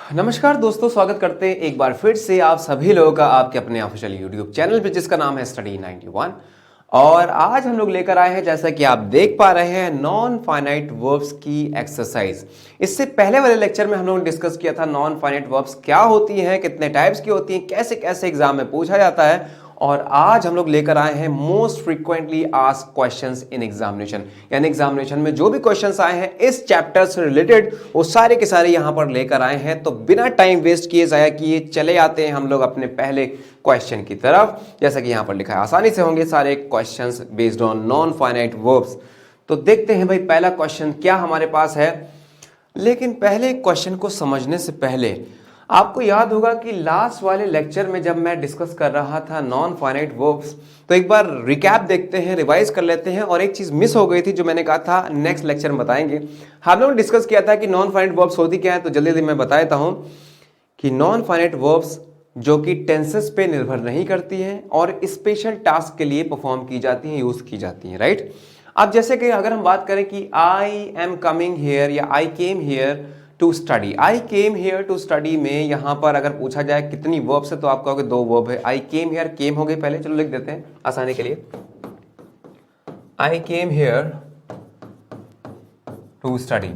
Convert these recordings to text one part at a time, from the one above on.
नमस्कार दोस्तों, स्वागत करते हैं एक बार फिर से आप सभी लोगों का आपके अपने ऑफिशियल यूट्यूब चैनल पे जिसका नाम है स्टडी 91। और आज हम लोग लेकर आए हैं, जैसा कि आप देख पा रहे हैं, नॉन फाइनाइट वर्ब्स की एक्सरसाइज। इससे पहले वाले लेक्चर में हम लोगों ने डिस्कस किया था नॉन फाइनाइट वर्ब्स क्या होती हैं, कितने टाइप्स की होती हैं, कैसे कैसे एग्जाम में पूछा जाता है। और आज हम लोग लेकर आए हैं most frequently asked questions in examination, यानी एग्जामिनेशन में जो भी क्वेश्चंस आए हैं इस चैप्टर से रिलेटेड वो सारे के सारे यहां पर लेकर आए हैं। तो बिना टाइम वेस्ट किए जाया किए चले आते हैं हम लोग अपने पहले क्वेश्चन की तरफ। जैसा कि यहां पर लिखा है, आसानी से होंगे सारे questions based on non finite verbs. तो देखते हैं भाई पहला क्वेश्चन क्या हमारे पास है। लेकिन पहले क्वेश्चन को समझने से पहले आपको याद होगा कि लास्ट वाले लेक्चर में जब मैं डिस्कस कर रहा था नॉन फाइनाइट वर्ब्स, तो एक बार रिकैप देखते हैं, रिवाइज कर लेते हैं। और एक चीज मिस हो गई थी जो मैंने कहा था नेक्स्ट लेक्चर में बताएंगे। हम लोगों ने डिस्कस किया था कि नॉन फाइनाइट वर्ब्स होती क्या है, तो जल्दी जल्दी मैं बता देता हूं कि नॉन फाइनाइट वर्ब्स जो कि टेंसेस पे निर्भर नहीं करती हैं और स्पेशल टास्क के लिए परफॉर्म की जाती हैं, यूज की जाती हैं, राइट। अब जैसे कि अगर हम बात करें कि आई एम कमिंग हियर या I came here to study, I came here to study में यहां पर अगर पूछा जाए कितनी वर्ब्स है तो आप कहोगे 2 वर्ब है। आई केम हियर, केम हो गई पहले, चलो लिख देते हैं आसानी के लिए। आई केम हियर टू स्टडी।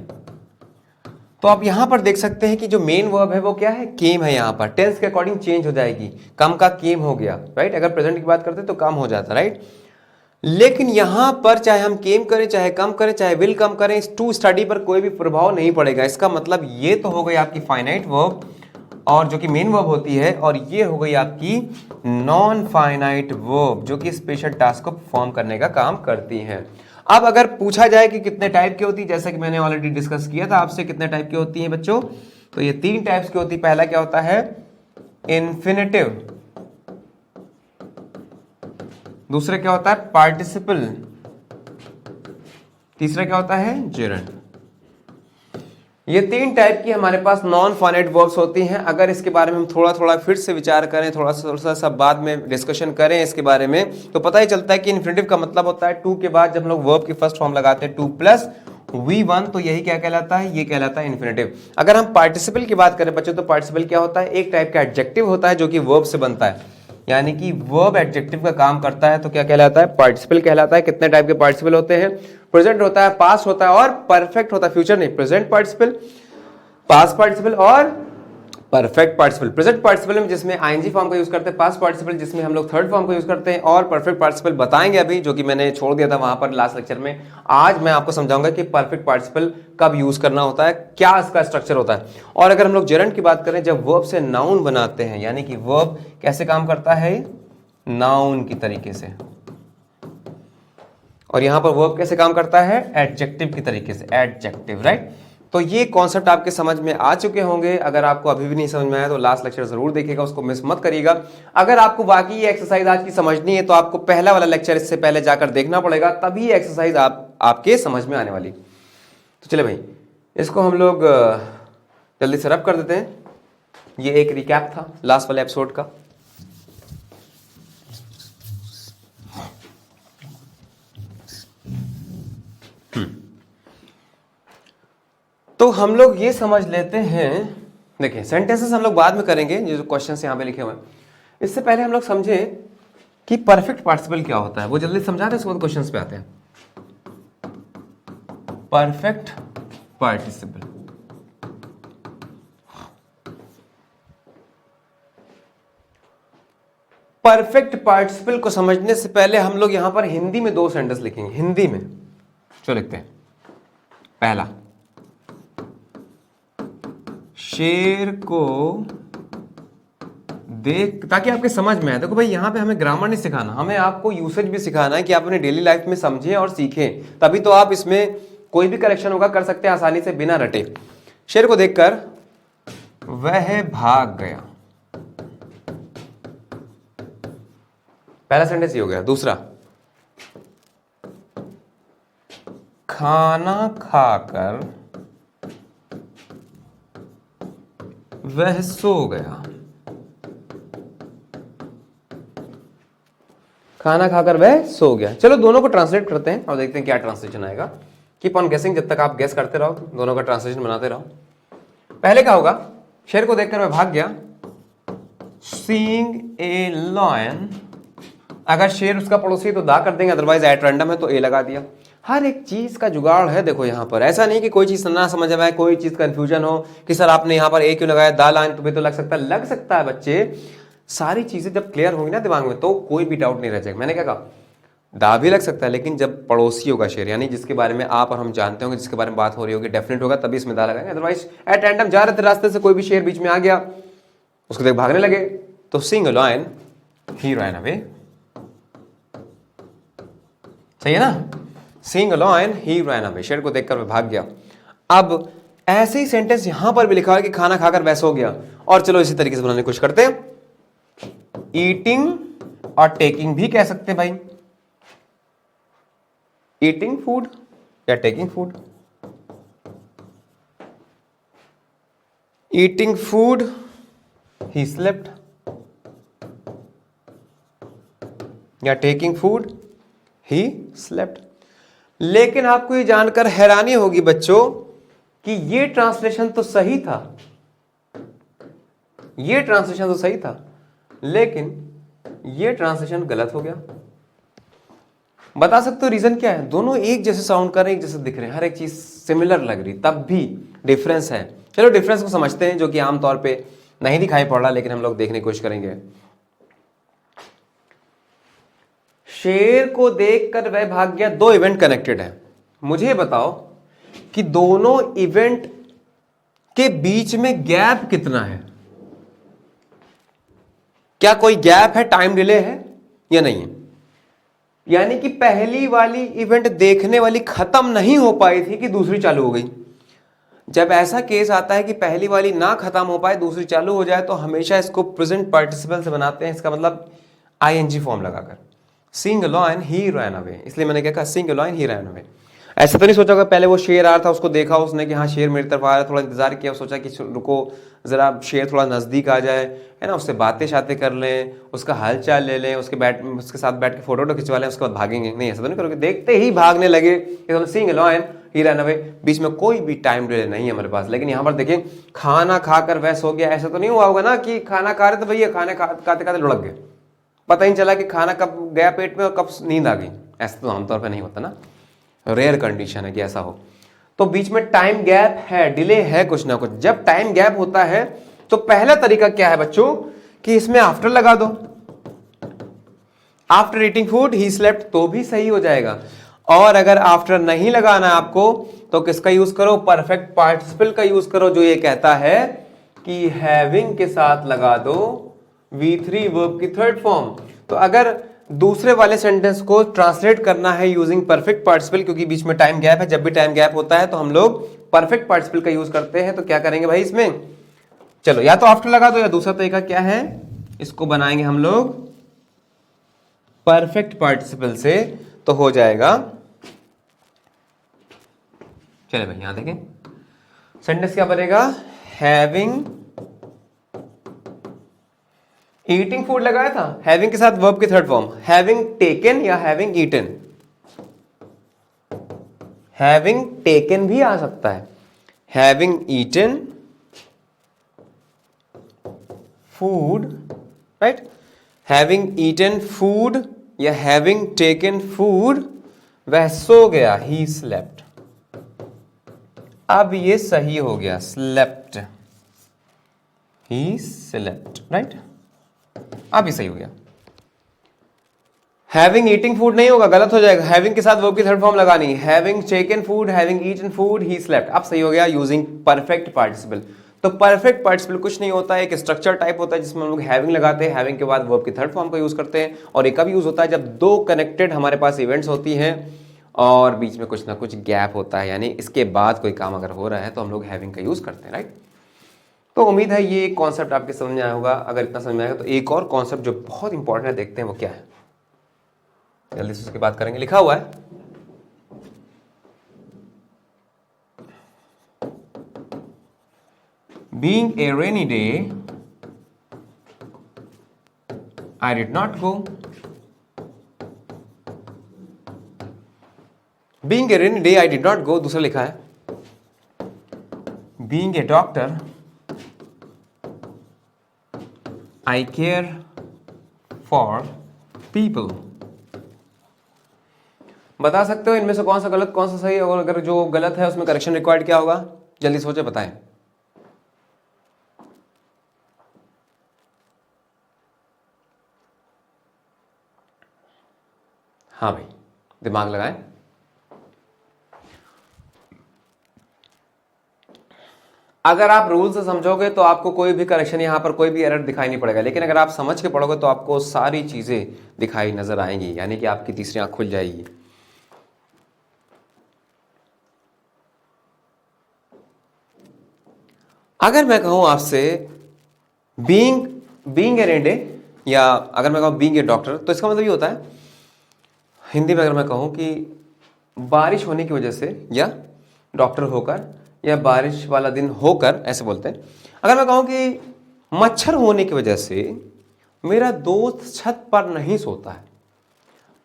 तो आप यहां पर देख सकते हैं कि जो मेन वर्ब है वो क्या है, केम है। यहां पर टेंस के अकॉर्डिंग चेंज हो जाएगी, कम का केम हो गया, राइट। अगर प्रेजेंट की बात करते तो कम हो जाता, राइट। लेकिन यहां पर चाहे हम केम करें, चाहे कम करें, चाहे विल कम करें, इस टू स्टडी पर कोई भी प्रभाव नहीं पड़ेगा। इसका मतलब ये तो हो गई आपकी फाइनाइट वर्ब और जो कि मेन वर्ब होती है, और ये हो गई आपकी नॉन फाइनाइट वर्ब जो कि स्पेशल टास्क को परफॉर्म करने का काम करती हैं। अब अगर पूछा जाए कि कितने टाइप की होती है, जैसा कि मैंने ऑलरेडी डिस्कस किया था आपसे, कितने टाइप की होती हैं बच्चों, तो ये 3 टाइप्स की होती है। पहला क्या होता है, इन्फिनेटिव। दूसरा क्या होता है, पार्टिसिपल। तीसरा क्या होता है, जेरंड। ये 3 टाइप की हमारे पास नॉन फाइनाइट वर्ब्स होती हैं। अगर इसके बारे में हम थोड़ा थोड़ा फिर से विचार करें, थोड़ा सा बाद में डिस्कशन करें इसके बारे में, तो पता ही चलता है कि इन्फिनेटिव का मतलब होता है टू के बाद जब हम लोग वर्ब की फर्स्ट फॉर्म लगाते हैं 2 + V1, तो यही क्या कहलाता है, ये कहलाता है इन्फिनेटिव। अगर हम पार्टिसिपल की बात करें बच्चों, तो पार्टिसिपल क्या होता है, एक टाइप का एडजेक्टिव होता है जो कि वर्ब से बनता है, यानी कि वर्ब एडजेक्टिव का काम करता है, तो क्या कहलाता है, पार्टिसिपल कहलाता है। कितने टाइप के पार्टिसिपल होते हैं, प्रेजेंट होता है, पास्ट होता है और परफेक्ट होता है, फ्यूचर नहीं, प्रेजेंट पार्टिसिपल, पास्ट पार्टिसिपल और परफेक्ट पार्टिसिपल। प्रेजेंट पार्टिसिपल में जिसमें आईएनजी फॉर्म का यूज करते हैं, पास्ट पार्टिसिपल जिसमें हम लोग थर्ड फॉर्म का यूज करते हैं, और परफेक्ट पार्टिसिपल बताएंगे अभी, जो कि मैंने छोड़ दिया था वहां पर लास्ट लेक्चर में। आज मैं आपको समझाऊंगा कि परफेक्ट पार्टिसिपल कब यूज करना होता है, क्या इसका स्ट्रक्चर होता है। और अगर हम लोग जेरंड की बात करें, जब वर्ब से नाउन बनाते हैं, यानी कि वर्ब कैसे काम करता है, नाउन की तरीके से, और यहां पर वर्ब कैसे काम करता है, एडजेक्टिव की तरीके से, एडजेक्टिव, राइट। तो ये कॉन्सेप्ट आपके समझ में आ चुके होंगे। अगर आपको अभी भी नहीं समझ में आया तो लास्ट लेक्चर जरूर देखिएगा, उसको मिस मत करिएगा। अगर आपको वाकई ये एक्सरसाइज आज की समझनी है तो आपको पहला वाला लेक्चर इससे पहले जाकर देखना पड़ेगा, तभी ये एक्सरसाइज आपके समझ में आने वाली। तो चले भाई, इसको हम लोग जल्दी से रब कर देते हैं। ये एक रिकैप था लास्ट वाले एपिसोड का। तो हम लोग ये समझ लेते हैं, देखिए सेंटेंसेस हम लोग बाद में करेंगे, ये जो क्वेश्चंस यहाँ पे लिखे हुए हैं। इससे पहले हम लोग समझे कि परफेक्ट पार्टिसिपल क्या होता है, वो जल्दी समझा रहे हैं, उसके बाद क्वेश्चंस पे आते हैं। परफेक्ट पार्टिसिपल, परफेक्ट पार्टिसिपल को समझने से पहले हम लोग यहां पर हिंदी में 2 सेंटेंस लिखेंगे। हिंदी में जो लिखते हैं, पहला, शेर को देख, ताकि आपके समझ में आए। देखो भाई, यहां पे हमें ग्रामर नहीं सिखाना, हमें आपको यूसेज भी सिखाना है कि आप अपने डेली लाइफ में समझें और सीखें, तभी तो आप इसमें कोई भी करेक्शन होगा कर सकते हैं आसानी से बिना रटे। शेर को देखकर वह भाग गया, पहला सेंटेंस ये हो गया। दूसरा, खाना खाकर वह सो गया, खाना खाकर वह सो गया। चलो दोनों को ट्रांसलेट करते हैं और देखते हैं क्या ट्रांसलेशन आएगा। कीप ऑन गेसिंग, जब तक आप गेस करते रहो, दोनों का ट्रांसलेशन बनाते रहो। पहले क्या होगा, शेर को देखकर वह भाग गया। सीइंग ए लॉयन, अगर शेर उसका पड़ोसी है तो दा कर देंगे, अदरवाइज एट रैंडम है तो ए लगा दिया। हर एक चीज का जुगाड़ है देखो यहाँ पर, ऐसा नहीं कि कोई चीज ना समझ में आए, कोई चीज कंफ्यूजन हो कि सर आपने यहाँ पर ए क्यों लगाया, दा लाइन तो भी तो लग सकता है बच्चे। सारी चीजें जब क्लियर होंगी ना दिमाग में तो कोई भी डाउट नहीं रह जाएगा। मैंने क्या कहा, दा भी लग सकता है, लेकिन जब पड़ोसी होगा शेर, यानी जिसके बारे में आप और हम जानते होंगे, जिसके बारे में बात हो रही होगी, डेफिनेट होगा, तभी इसमें दा लगाएंगे। अदरवाइज एट रैंडम जा रहे थे रास्ते से, कोई भी शेर बीच में आ गया, उसको देख भागने लगे, तो seeing a lion he ran away. सही है ना, seeing a lion he ran away, शेर को देखकर वह भाग गया। अब ऐसे ही सेंटेंस यहां पर भी लिखा है कि खाना खाकर वैसा हो गया, और चलो इसी तरीके से बनाने की कोशिश करते हैं। ईटिंग और टेकिंग भी कह सकते हैं भाई, ईटिंग फूड या taking food. Eating food he slept, या टेकिंग फूड ही स्लेप्ट। लेकिन आपको ये जानकर हैरानी होगी बच्चों कि ये ट्रांसलेशन तो सही था, ये ट्रांसलेशन तो सही था, लेकिन ये ट्रांसलेशन गलत हो गया। बता सकते हो रीजन क्या है? दोनों एक जैसे साउंड कर रहे हैं, एक जैसे दिख रहे हैं, हर एक चीज सिमिलर लग रही, तब भी डिफरेंस है। चलो डिफरेंस को समझते हैं, जो कि आमतौर पे नहीं दिखाई पड़ रहा, लेकिन हम लोग देखने की कोशिश करेंगे। शेर को देखकर वह भाग गया, दो इवेंट कनेक्टेड है। मुझे बताओ कि दोनों इवेंट के बीच में गैप कितना है? क्या कोई गैप है, टाइम डिले है या नहीं है? यानी कि पहली वाली इवेंट देखने वाली खत्म नहीं हो पाई थी कि दूसरी चालू हो गई। जब ऐसा केस आता है कि पहली वाली ना खत्म हो पाए दूसरी चालू हो जाए, तो हमेशा इसको प्रेजेंट पार्टिसिपल से बनाते हैं, इसका मतलब आईएनजी फॉर्म लगाकर। Seeing a lion he ran away, इसलिए मैंने क्या कहा, seeing a lion he ran away. ऐसा तो नहीं सोचा होगा पहले वो शेर आ रहा था, उसको देखा उसने कि हाँ शेर मेरी तरफ आ रहा है, थोड़ा इंतजार किया, सोचा कि रुको जरा शेर थोड़ा नजदीक आ जाए, है ना, उससे बातें शातें कर लें, उसका हाल चाल ले लें, उसके साथ बैठ के फोटो खिंचवा लें, उसके बाद भागेंगे। नहीं, ऐसा तो नहीं करोगे, देखते ही भागने लगे। Seeing a lion he ran away, बीच में कोई भी टाइम डिले नहीं है हमारे पास। लेकिन यहाँ पर देखिए, खाना खाकर वैस हो गया, ऐसा तो नहीं हुआ होगा ना कि खाना खा रहे तो भैया खाने खाते खाते लुढ़क गए, पता ही नहीं चला कि खाना कब गया पेट में और कब नींद आ गई। ऐसा तो आमतौर पे नहीं होता ना, रेयर कंडीशन है कि ऐसा हो। तो बीच में टाइम गैप है, डिले है कुछ ना कुछ। जब टाइम गैप होता है तो पहला तरीका क्या है बच्चों कि इसमें आफ्टर लगा दो। After eating food he slept तो भी सही हो जाएगा। और अगर आफ्टर नहीं लगाना है आपको तो किसका यूज करो, परफेक्ट पार्टिसिपल का यूज करो, जो ये कहता है कि हैविंग के साथ लगा दो V3 वर्ब की थर्ड फॉर्म। तो अगर दूसरे वाले सेंटेंस को ट्रांसलेट करना है यूजिंग परफेक्ट पार्टिसिपल, क्योंकि बीच में टाइम गैप है, जब भी टाइम गैप होता है तो हम लोग परफेक्ट पार्टिसिपल का यूज करते हैं। तो क्या करेंगे भाई इसमें, चलो या तो आफ्टर लगा दो, या दूसरा तरीका क्या है, इसको बनाएंगे हम लोग परफेक्ट पार्टिसिपल से, तो हो जाएगा। चले भाई यहां देखें, सेंटेंस क्या बनेगा, हैविंग ईटिंग फूड लगाया था, हैविंग के साथ वर्ब की थर्ड फॉर्म, हैविंग टेकन या हैविंग ईटन। हैविंग टेकन भी आ सकता है, having eaten food, right, having eaten food या हैविंग टेकन फूड, वह सो गया, ही स्लेप्ट। अब ये सही हो गया, स्लेप्ट, ही स्लेप्ट, राइट, अब ये सही हो गया। हैविंग ईटिंग फूड नहीं होगा, गलत हो जाएगा, हैविंग के साथ वर्ब की थर्ड फॉर्म लगानी, having taken food, having eaten food, he slept, अब सही हो गया यूजिंग परफेक्ट पार्टिसिपल। तो परफेक्ट पार्टिसिपल कुछ नहीं होता है, एक स्ट्रक्चर टाइप होता है जिसमें हम लोग हैविंग लगाते हैं, हैविंग के बाद वर्ब की थर्ड फॉर्म का यूज करते हैं। और एक कब यूज होता है, जब दो कनेक्टेड हमारे पास इवेंट्स होती हैं और बीच में कुछ ना कुछ गैप होता है, यानी इसके बाद कोई काम अगर हो रहा है तो हम लोग हैविंग का यूज करते हैं, राइट। तो उम्मीद है ये कॉन्सेप्ट आपके समझ में आया होगा। अगर इतना समझ में आएगा तो एक और कॉन्सेप्ट जो बहुत इंपॉर्टेंट है, देखते हैं वो क्या है, जल्दी से उसकी बात करेंगे। लिखा हुआ है, being a rainy day I did not go, being a rainy day I did not गो। दूसरा लिखा है, being a doctor I care for people. बता सकते हो इनमें से कौन सा गलत कौन सा सही, और अगर जो गलत है उसमें करेक्शन रिक्वायर्ड क्या होगा? जल्दी सोचे बताएं। हाँ भाई, दिमाग लगाएं। अगर आप रूल से समझोगे तो आपको कोई भी करेक्शन यहां पर कोई भी एरर दिखाई नहीं पड़ेगा, लेकिन अगर आप समझ के पढ़ोगे तो आपको सारी चीजें दिखाई नजर आएंगी, यानी कि आपकी तीसरी आंख खुल जाएगी। अगर मैं कहूं आपसे बीइंग एन एडे, या अगर मैं कहूं बीइंग ए डॉक्टर, तो इसका मतलब ये होता है हिंदी में अगर मैं कहूं कि बारिश होने की वजह से, या डॉक्टर होकर, या बारिश वाला दिन होकर, ऐसे बोलते हैं। अगर मैं कहूं कि मच्छर होने की वजह से मेरा दोस्त छत पर नहीं सोता है,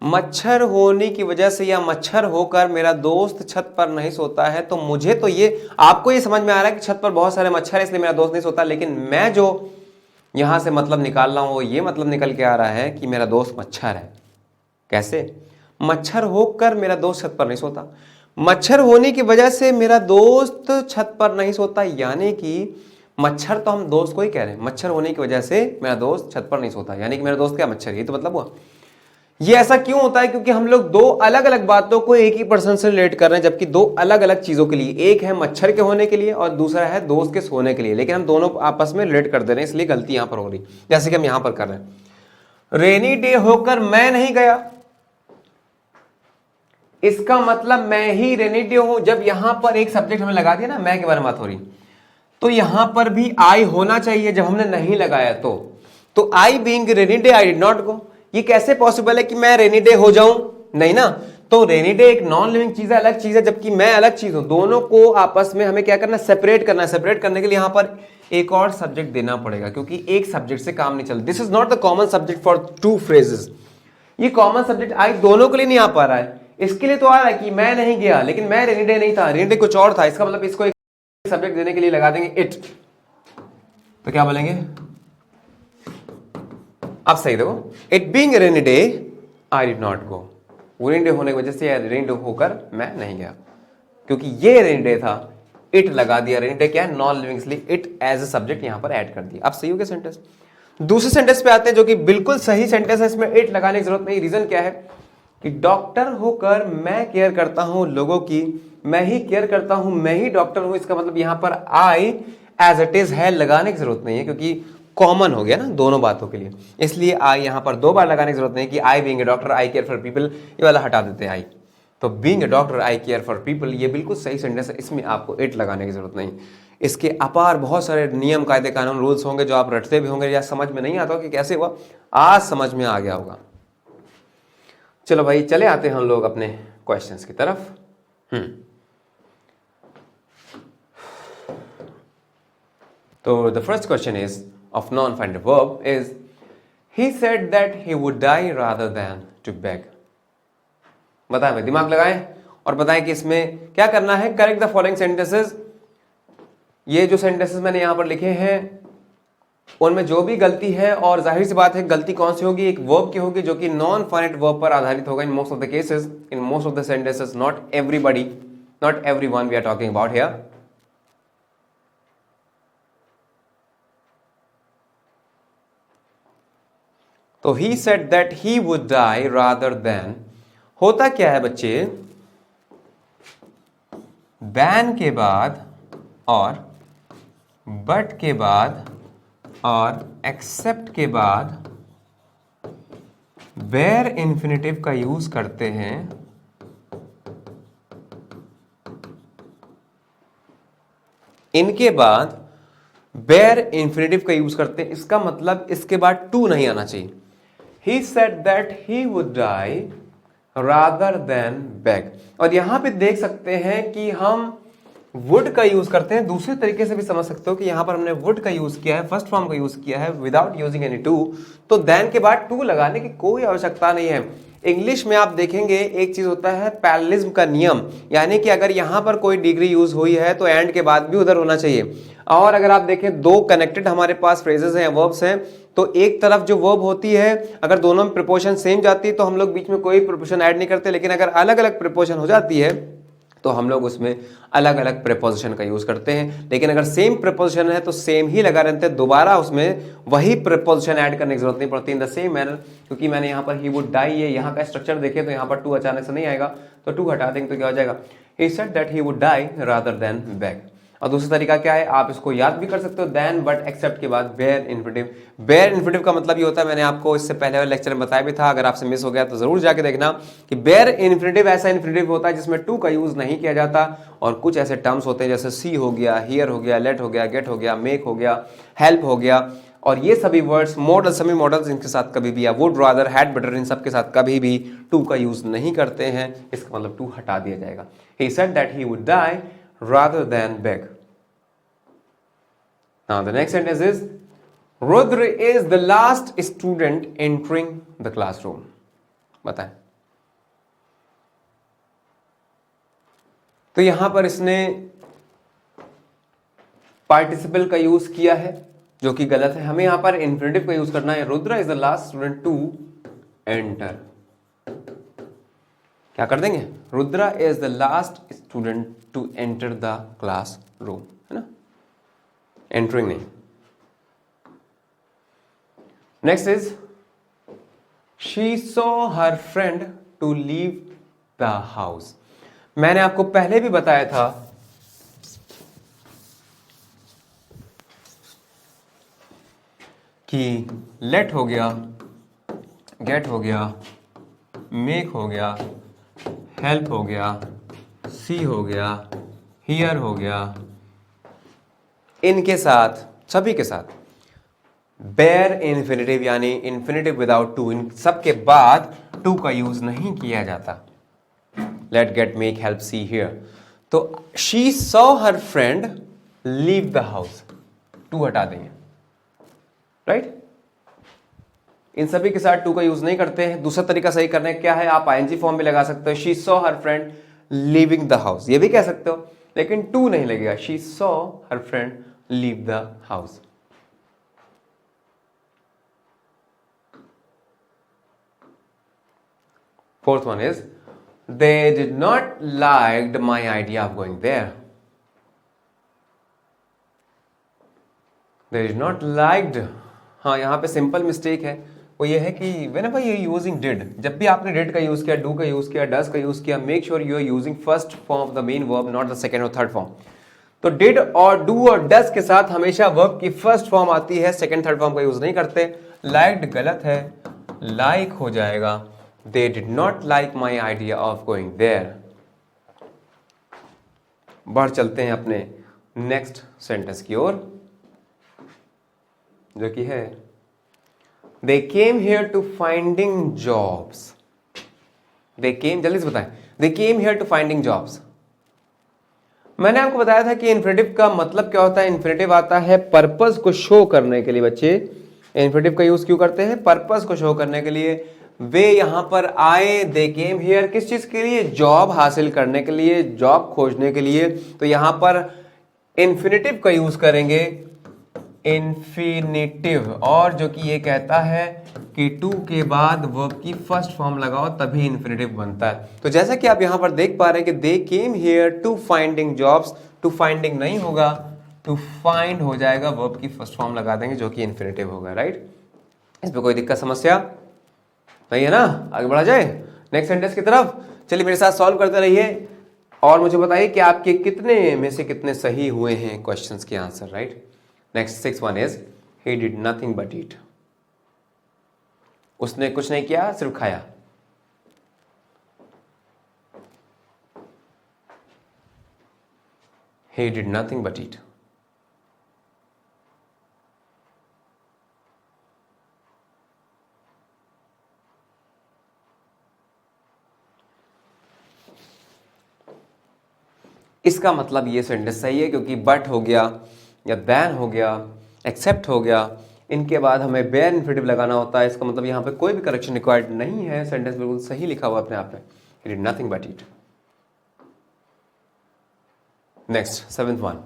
मच्छर होने की वजह से या मच्छर होकर मेरा दोस्त छत पर नहीं सोता है, तो मुझे तो ये आपको ये समझ में आ रहा है कि छत पर बहुत सारे मच्छर है इसलिए मेरा दोस्त नहीं सोता, लेकिन मैं जो यहां से मतलब निकाल रहा हूं वो ये मतलब निकल के आ रहा है कि मेरा दोस्त मच्छर है। कैसे? मच्छर होकर मेरा दोस्त छत पर नहीं सोता, मच्छर होने की वजह से मेरा दोस्त छत पर नहीं सोता, यानी कि मच्छर तो हम दोस्त को ही कह रहे हैं, मच्छर होने की वजह से मेरा दोस्त छत पर नहीं सोता, यानी कि मेरा दोस्त क्या मच्छर, ये तो मतलब हुआ। ये ऐसा क्यों होता है? क्योंकि हम लोग दो अलग अलग बातों को एक ही पर्सन से रिलेट कर रहे हैं, जबकि दो अलग अलग चीजों के लिए, एक है मच्छर के होने के लिए और दूसरा है दोस्त के सोने के लिए, लेकिन हम दोनों आपस में रिलेट कर दे रहे हैं, इसलिए गलती यहां पर हो रही, जैसे कि हम यहां पर कर रहे हैं। रेनी डे होकर मैं नहीं गया, इसका मतलब मैं ही रेनी डे हूं। जब यहां पर एक सब्जेक्ट हमें लगा दिया ना, मैं के बारे में बात हो रही, तो यहां पर भी आई होना चाहिए जब हमने नहीं लगाया तो I being rainy day I did not गो। ये कैसे पॉसिबल है कि मैं रेनी डे हो जाऊं? नहीं ना। तो रेनी डे एक नॉन लिविंग चीज है, अलग चीज है, जबकि मैं अलग चीज हूं। दोनों को आपस में हमें क्या करना है? सेपरेट करना है। सेपरेट करने के लिए यहां पर एक और सब्जेक्ट देना पड़ेगा, क्योंकि एक सब्जेक्ट से काम नहीं चलता। This is not the common subject for two phrases. ये कॉमन सब्जेक्ट आई दोनों के लिए नहीं आ पा रहा है। इसके लिए तो आ रहा है कि मैं नहीं गया, लेकिन मैं रेनी डे नहीं था, रेनी डे कुछ और था। इसका मतलब इसको एक सब्जेक्ट देने के लिए लगा देंगे इट, तो क्या बोलेंगे? अब सही देखो, it being rainy day I did not go. Rainy day होने की वजह से, रेनी डे होकर मैं नहीं गया, क्योंकि ये रेनी डे था, इट लगा दिया। रेनी डे क्या है? नॉन लिविंग, इसलिए इट एज ए सब्जेक्ट यहां पर ऐड कर दिया। अब सही हो गया सेंटेंस। दूसरे सेंटेंस पे आते हैं जो कि बिल्कुल सही सेंटेंस है, इसमें इट लगाने की जरूरत नहीं। रीजन क्या है कि डॉक्टर होकर मैं केयर करता हूं लोगों की, मैं ही केयर करता हूं, मैं ही डॉक्टर हूं। इसका मतलब यहां पर आई एज इट इज है लगाने की जरूरत नहीं है, क्योंकि कॉमन हो गया ना दोनों बातों के लिए, इसलिए आई यहां पर दो बार लगाने की जरूरत नहीं कि I being a doctor I care for people, ये वाला हटा देते हैं आई। तो being a doctor I care for people, ये बिल्कुल सही सेंटेंस है, इसमें आपको इट लगाने की जरूरत नहीं। इसके अपार बहुत सारे नियम, कायदे, कानून, रूल्स होंगे जो आप रटते भी होंगे या समझ में नहीं आता हो कि कैसे हुआ, आज समझ में आ गया होगा। चलो भाई, चले आते हैं हम लोग अपने क्वेश्चंस की तरफ। तो the first question is of non finite verb is he said that he would die rather than to beg. बताएं भाई, दिमाग लगाएं और बताएं कि इसमें क्या करना है। Correct the following sentences. ये जो सेंटेंसेस मैंने यहां पर लिखे हैं उनमें जो भी गलती है, और जाहिर सी बात है गलती कौन सी होगी, एक वर्ब की होगी जो कि नॉन फाइनाइट वर्ब पर आधारित होगा in most of the cases, in most of the sentences, not everybody, not everyone we are talking about here. तो he said that he would die rather than, होता क्या है बच्चे, देन के बाद और बट के बाद और एक्सेप्ट के बाद वेयर इंफिनिटिव का यूज करते हैं। इनके बाद वेयर इंफिनिटिव का यूज करते हैं, इसका मतलब इसके बाद टू नहीं आना चाहिए। He said that he would die rather than beg, और यहां पे देख सकते हैं कि हम वुड का यूज करते हैं। दूसरे तरीके से भी समझ सकते हो कि यहां पर हमने वुड का यूज किया है, फर्स्ट फॉर्म का यूज किया है विदाउट यूजिंग एनी टू, तो देन के बाद टू लगाने की कोई आवश्यकता नहीं है। इंग्लिश में आप देखेंगे एक चीज होता है पैरेललिज्म का नियम, यानी कि अगर यहां पर कोई डिग्री यूज हुई है तो एंड के बाद भी उधर होना चाहिए। और अगर आप देखें दो कनेक्टेड हमारे पास फ्रेजेस हैं, वर्ब्स हैं, तो एक तरफ जो वर्ब होती है अगर दोनों में प्रीपोजिशन सेम जाती है तो हम लोग बीच में कोई प्रीपोजिशन ऐड नहीं करते, लेकिन अगर अलग अलग प्रीपोजिशन हो जाती है तो हम लोग उसमें अलग अलग प्रीपोजिशन का यूज करते हैं। लेकिन अगर सेम प्रीपोजिशन है तो सेम ही लगा रहते हैं, दोबारा उसमें वही प्रीपोजिशन ऐड करने की जरूरत नहीं पड़ती इन द सेम मैनर। क्योंकि मैंने यहाँ पर ही वुड डाई है, यहाँ का स्ट्रक्चर देखें तो यहाँ पर टू अचानक से नहीं आएगा, तो टू हटा देंगे तो क्या हो जाएगा, he said that he would die rather than beg. और दूसरा तरीका क्या है, आप इसको याद भी कर सकते हो, देन बट एक्सेप्ट के बाद बेयर इन्फिनिटिव। बेयर इन्फिनिटिव का मतलब ये होता है, मैंने आपको इससे पहले वाले लेक्चर में बताया भी था, अगर आपसे मिस हो गया तो जरूर जाके देखना कि बेयर इन्फिनिटिव ऐसा इन्फिनिटिव होता है जिसमें टू का यूज नहीं किया जाता। और कुछ ऐसे टर्म्स होते हैं जैसे सी हो गया, हियर हो गया, लेट हो गया, गेट हो गया, मेक हो गया, हेल्प हो गया, और ये सभी वर्ड्स मॉडल सेमी मॉडल्स इनके साथ कभी भी, या वुड रादर, हैड बेटर, इन सब के साथ कभी भी टू का यूज नहीं करते हैं। इसका मतलब टू हटा दिया जाएगा। He said that he would die rather than beg. Now the next sentence is Rudra is the last student entering the classroom. बताएं। तो यहां पर इसने पार्टिसिपल का यूज किया है जो कि गलत है। हमें यहां पर इन्फिनिटिव का यूज करना है। Rudra is the last student to enter. क्या कर देंगे, Rudra is the last student to enter the class room, है ना, एंटरिंग नहीं। Next is she saw her friend to leave the house. मैंने आपको पहले भी बताया था कि लेट हो गया, गेट हो गया, मेक हो गया, हेल्प हो गया, सी हो गया, हियर हो गया, इनके साथ, सभी के साथ बेयर इन्फिनिटिव यानी इन्फिनिटिव विदाउट टू, इन सब के बाद टू का यूज नहीं किया जाता। Let, get, make, help, see, hear. तो she saw her friend leave the house, to हटा देंगे, राइट। इन सभी के साथ टू का यूज नहीं करते हैं। दूसरा तरीका सही करने क्या है, आप आईएनजी फॉर्म में लगा सकते हो, she saw her friend leaving the house, ये भी कह सकते हो, लेकिन टू नहीं लगेगा। She saw her friend leave the house. Fourth one is they did not liked my idea of going there. They did not liked, हाँ यहाँ पे सिंपल मिस्टेक है, वो ये है कि whenever you are using did, जब भी आपने did का यूज किया, do का यूज किया, does का यूज किया, make sure you are using first form of the main verb, not the second or third form. तो did और do और does के साथ हमेशा verb की first form आती है, second third form का यूज नहीं करते। liked गलत है, like हो जाएगा। They did not like my idea of going there. बढ़ चलते हैं अपने नेक्स्ट सेंटेंस की ओर, जो कि है They came here to finding jobs. They came, जल्दी से बताएं, They came here to finding jobs. मैंने आपको बताया था कि इन्फिनिटिव का मतलब क्या होता है। इन्फिनिटिव आता है पर्पस को शो करने के लिए। बच्चे इन्फिनिटिव का यूज क्यों करते हैं, पर्पस को शो करने के लिए। वे यहां पर आए, दे केम हियर, किस चीज के लिए, जॉब हासिल करने के लिए, जॉब खोजने के लिए। तो यहां पर इन्फिनिटिव का यूज करेंगे, इन्फिनिटिव, और जो कि ये कहता है कि टू के बाद वर्ब की फर्स्ट फॉर्म लगाओ तभी इन्फिनिटिव बनता है। तो जैसा कि आप यहां पर देख पा रहे हैं कि they came here to finding jobs, to finding नहीं होगा, टू फाइंड हो जाएगा, वर्ब की फर्स्ट फॉर्म लगा देंगे जो कि इन्फिनिटिव होगा, राइट। इस पर कोई दिक्कत समस्या नहीं है ना, आगे बढ़ा जाए नेक्स्ट सेंटेंस की तरफ। चलिए मेरे साथ सॉल्व करते रहिए और मुझे बताइए कि आपके कितने में से कितने सही हुए हैं क्वेश्चंस के answer, right. Next six one is he did nothing but eat. उसने कुछ नहीं किया, सिर्फ खाया। He did nothing but eat. इसका मतलब ये सेंटेंस सही है क्योंकि बट हो गया या देन हो गया, एक्सेप्ट हो गया, इनके बाद हमें बेयर इन्फिनिटिव लगाना होता है। इसका मतलब यहाँ पे कोई भी करेक्शन रिक्वायर्ड नहीं है, सेंटेंस बिल्कुल सही लिखा हुआ अपने आप में, he did nothing but eat. Next seventh one,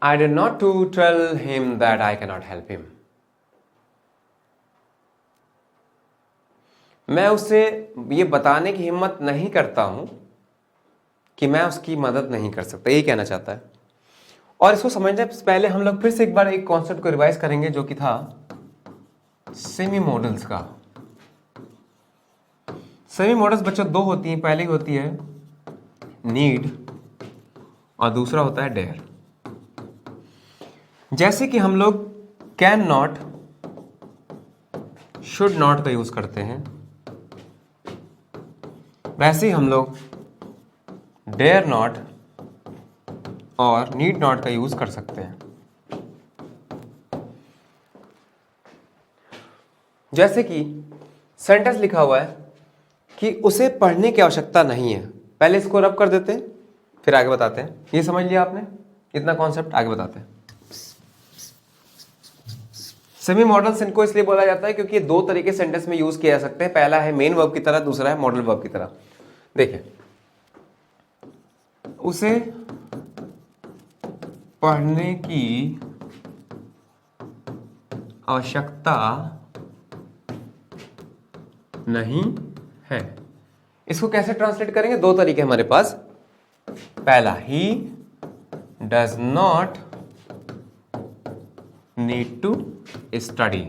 I did not to tell him that I can not help him. मैं उससे ये बताने की हिम्मत नहीं करता हूं कि मैं उसकी मदद नहीं कर सकता, यही कहना चाहता है। और इसको समझने से पहले हम लोग फिर से एक बार एक कॉन्सेप्ट को रिवाइज करेंगे जो कि था सेमी मॉडल्स का। सेमी मॉडल्स बच्चों दो होती हैं, पहली होती है नीड और दूसरा होता है डेयर। जैसे कि हम लोग कैन नॉट, शुड नॉट का यूज करते हैं, वैसे ही हम लोग डेयर नॉट और नीड नॉट का यूज कर सकते हैं। जैसे कि सेंटेंस लिखा हुआ है कि उसे पढ़ने की आवश्यकता नहीं है, पहले इसको रब कर देते हैं फिर आगे बताते हैं। ये समझ लिया आपने इतना कॉन्सेप्ट, आगे बताते हैं। सेमी मॉडल्स इनको इसलिए बोला जाता है क्योंकि दो तरीके सेंटेंस में यूज किया जा सकते हैं, पहला है मेन वर्ब की तरह, दूसरा है मॉडल वर्ब की तरह। देखिए, उसे पढ़ने की आवश्यकता नहीं है, इसको कैसे ट्रांसलेट करेंगे? दो तरीके हमारे पास। पहला, he does not need to study,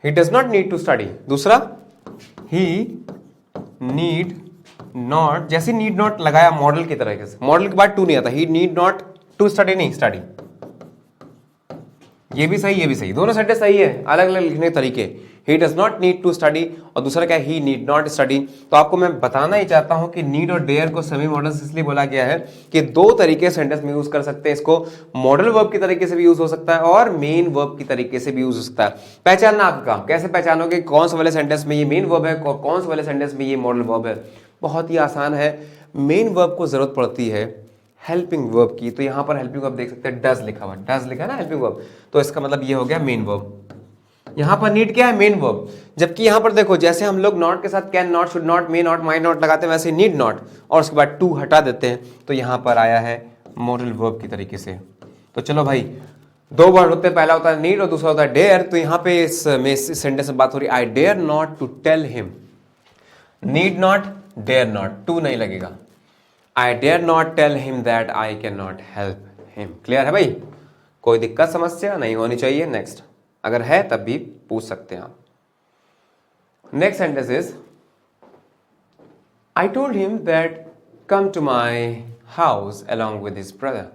he does not need to study. दूसरा, ही नीड नॉट, जैसे नीड नॉट लगाया मॉडल की तरह से, मॉडल के बाद टू नहीं आता, he need not to study, नहीं स्टडी। ये भी सही, ये भी सही, दोनों सेंटेंस सही है, अलग अलग लिखने के तरीके। He does not need to study और दूसरा क्या है, ही नीड नॉट स्टडी। तो आपको मैं बताना ही चाहता हूं कि नीड और डेयर को सेमी मॉडल्स इसलिए बोला गया है कि दो तरीके सेंटेंस में यूज कर सकते हैं। इसको मॉडल वर्ब की तरीके से भी यूज हो सकता है और मेन वर्ब की तरीके से भी यूज हो सकता है। पहचानना आपका, कैसे पहचानोगे कौन से वाले सेंटेंस में ये मेन वर्ब है और कौन से वाले सेंटेंस में ये मॉडल वर्ब है? बहुत ही आसान है। मेन वर्ब को जरूरत पड़ती है हेल्पिंग वर्ब की, तो यहां पर हेल्पिंग वर्ब देख सकते हैं, डज लिखा हुआ, डज लिखा है ना हेल्पिंग वर्ब, तो इसका मतलब ये हो गया मेन वर्ब। यहां पर नीड क्या है? Main verb. जबकि यहां पर देखो, जैसे हम लोग नॉट के साथ can not, should not, may not, might not लगाते हैं, वैसे नीड नॉट और उसके बाद टू हटा देते हैं, तो यहां पर आया है मॉडल वर्ब की तरीके से। तो चलो भाई, दो वर्ड होते हैं, पहला होता है नीड और दूसरा होता है डेयर। तो यहां पे इस सेंटेंस में बात हो रही है, I dare not to tell him. Need not, dare not, to नहीं लगेगा। I dare not tell him that I can not help him. Clear है भाई? कोई दिक्कत समस्या नहीं होनी चाहिए। नेक्स्ट, अगर है तब भी पूछ सकते हैं आप। Next sentence is, I told him that come to my house along with his brother.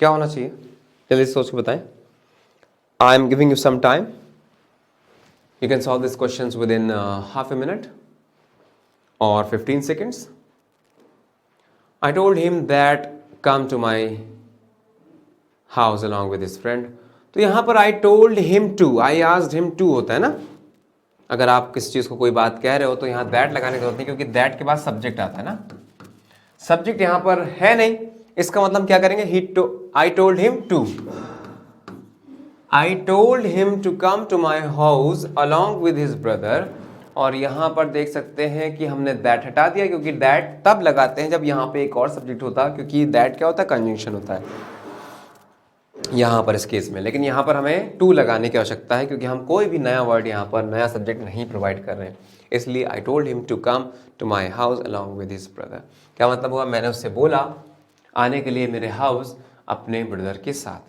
क्या होना चाहिए? जल्दी सोच के बताएं। I am giving you some time, you can solve this questions within half a minute or 15 seconds. I told him that come to my house along with his friend. तो यहां पर I told him to, I asked him to होता है ना। अगर आप किसी चीज को कोई बात कह रहे हो तो यहां that लगाने की जरूरत नहीं, क्योंकि that के बाद सब्जेक्ट आता है ना। सब्जेक्ट यहां पर है नहीं, इसका मतलब क्या करेंगे? I told him to, I told him to come to my house along with his brother। और यहां पर देख सकते हैं कि हमने दैट हटा दिया, क्योंकि दैट तब लगाते हैं जब यहां पे एक और सब्जेक्ट होता है, क्योंकि दैट क्या होता है? कंजंक्शन होता है यहां पर इस केस में। लेकिन यहां पर हमें टू लगाने की आवश्यकता है, क्योंकि हम कोई भी नया वर्ड यहां पर, नया सब्जेक्ट नहीं प्रोवाइड कर रहे हैं। इसलिए I told him to come to my house along with his brother. क्या मतलब हुआ? मैंने उससे बोला आने के लिए मेरे हाउस अपने ब्रदर के साथ।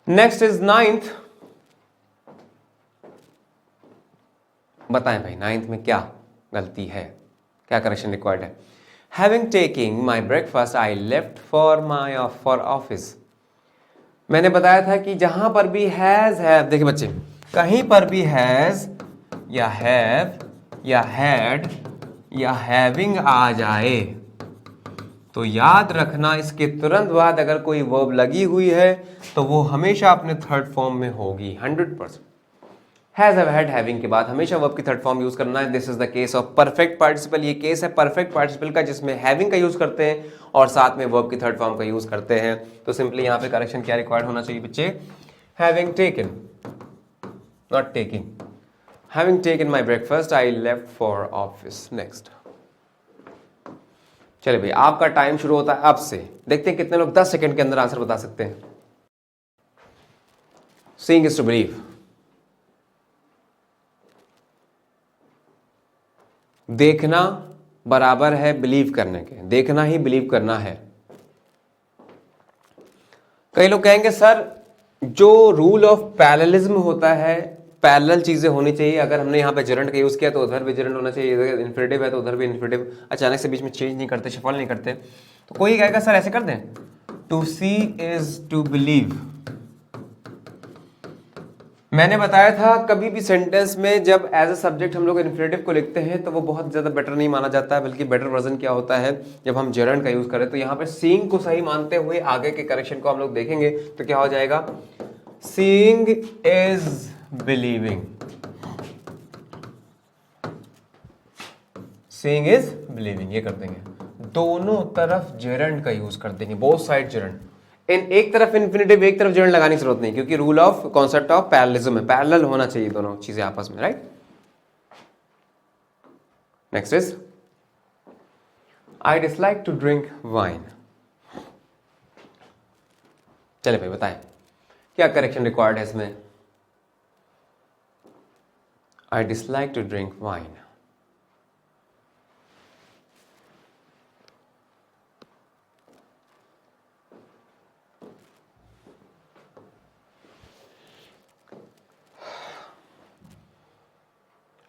Next is ninth. बताएं भाई, नाइन्थ में क्या गलती है, क्या करेक्शन रिक्वायर्ड है? Having taking my breakfast I left for office. मैंने बताया था कि जहां पर भी हैज, हैव, देखिए बच्चे, कहीं पर भी हैज या हैव या हैड या हैविंग आ जाए तो याद रखना, इसके तुरंत बाद अगर कोई वर्ब लगी हुई है तो वो हमेशा अपने थर्ड फॉर्म में होगी 100%। हैज, हैव, हैड, हैविंग के बाद हमेशा वर्ब की थर्ड फॉर्म यूज करना है। This is the case of perfect participle. ये केस है परफेक्ट पार्टिसिपल का, जिसमें हैविंग का यूज करते हैं और साथ में वर्ब की थर्ड फॉर्म का यूज करते हैं। तो सिंपली यहां पे करेक्शन क्या रिक्वायर्ड होना चाहिए बच्चे? Having taken, not taking. Having taken my breakfast I left for office. Next, चलिए भाई, आपका टाइम शुरू होता है अब से। देखते हैं कितने लोग 10 सेकंड के अंदर आंसर बता सकते हैं। Seeing is to believe. देखना बराबर है बिलीव करने के, देखना ही बिलीव करना है। कई लोग कहेंगे सर जो रूल ऑफ पैरेललिज्म होता है, पैरेलल चीजें होनी चाहिए। अगर हमने यहाँ पे जेरेंट का यूज किया तो उधर भी जेरेंट होना चाहिए, इधर इन्फिनेटिव है तो उधर भी इन्फिनेटिव, अचानक से बीच में चेंज नहीं करते, शफल नहीं करते। तो कोई कहेगा सर ऐसे कर दें, to see is to believe. मैंने बताया था कभी भी सेंटेंस में जब एज अ सब्जेक्ट हम लोग इन्फिनेटिव को लिखते हैं तो वो बहुत ज़्यादा बेटर नहीं माना जाता है, बल्कि बेटर वर्जन क्या होता है जब हम जेरेंट का यूज़ करें। तो यहाँ पे सीइंग को सही मानते हुए आगे के करेक्शन को हम लोग देखेंगे तो क्या हो जाएगा, seeing is believing, seeing is believing, ये कर देंगे। दोनों तरफ जेरेंट का यूज कर देंगे, बोथ साइड जेरेंट। एक तरफ इन्फिनेटिव एक तरफ जेरेंट लगाने की जरूरत नहीं, क्योंकि rule of concept of parallelism है, पैरेलल होना चाहिए दोनों चीजें आपस में, right. Next is I dislike to drink wine. चले भाई बताएं क्या करेक्शन रिक्वायर्ड है इसमें। I dislike to drink wine,